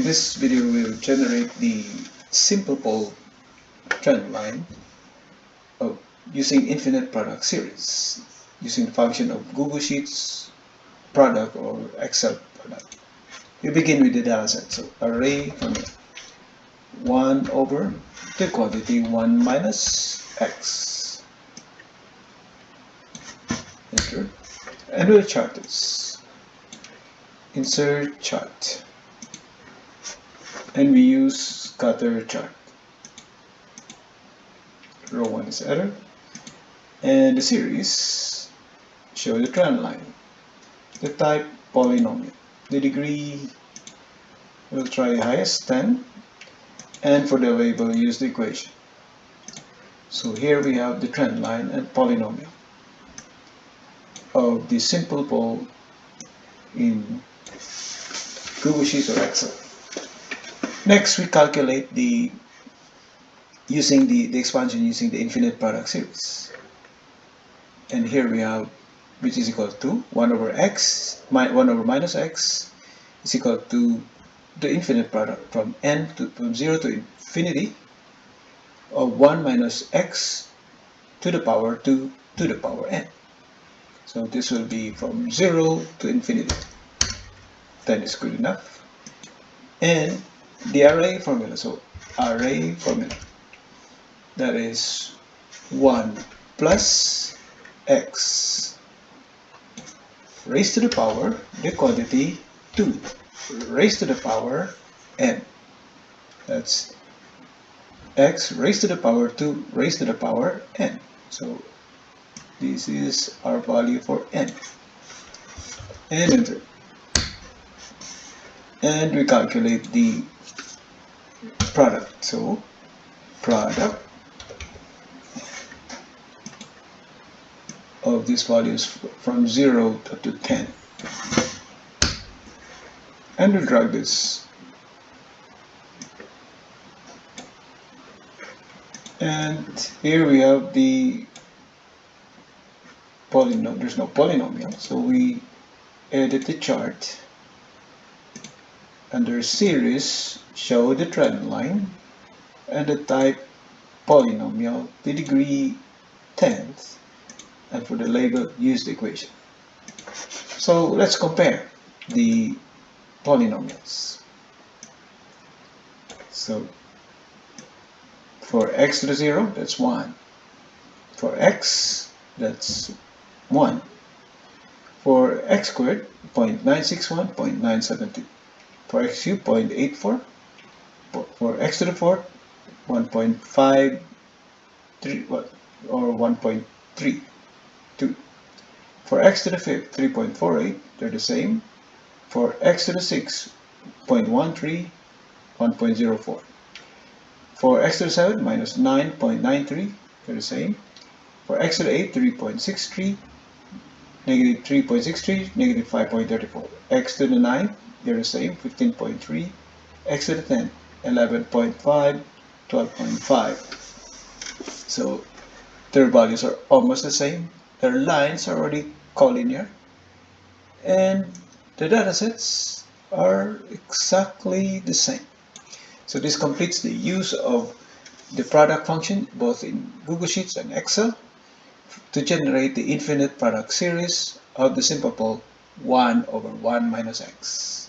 this video we will generate the simple pole trend line using infinite product series using the function of Google Sheets product or Excel product. We begin with the data set. So array formula 1 over the quantity 1 minus x. Enter. And we'll chart this. Insert chart. And we use scatter chart. Row 1 is error. And the series show the trend line. The type polynomial. The degree we'll try highest 10. And for the label use the equation. So here we have the trend line and polynomial of the simple pole in Google Sheets or Excel. Next, we calculate using the expansion using the infinite product series. And here we have which is equal to 1 over x, 1 over minus x is equal to the infinite product from 0 to infinity of 1 minus x to the power 2 to the power n. So this will be from 0 to infinity. 10 is good enough. And the array formula, so array formula, that is 1 plus x raised to the power the quantity 2 raised to the power n. That's x raised to the power 2 raised to the power n. So this is our value for n. And enter. And we calculate the product. So product of these values from 0 to 10. And we'll drag this. And here we have the polynomial. There's no polynomial, so we edit the chart. Under series, show the trend line and the type polynomial, the degree 10th, and for the label, use the equation. So let's compare the polynomials. So for x to the 0, that's 1. For x, that's 1. For x squared, 0.961, 0.972. For x cubed, 0.84. For x to the 4th, 1.53 or 1.32. For x to the 5th, 3.48, they're the same. For x to the 6th, 0.13, 1.04. For x to the 7th, minus 9.93, they're the same. For x to the 8th, 3.63, negative 3.63, negative 5.34. X to the 9th, they're the same, 15.3. X to the 10th, 11.5, 12.5. So their values are almost the same. Their lines are already collinear. And the datasets are exactly the same. So this completes the use of the product function both in Google Sheets and Excel to generate the infinite product series of the simple pole 1 over 1 minus x.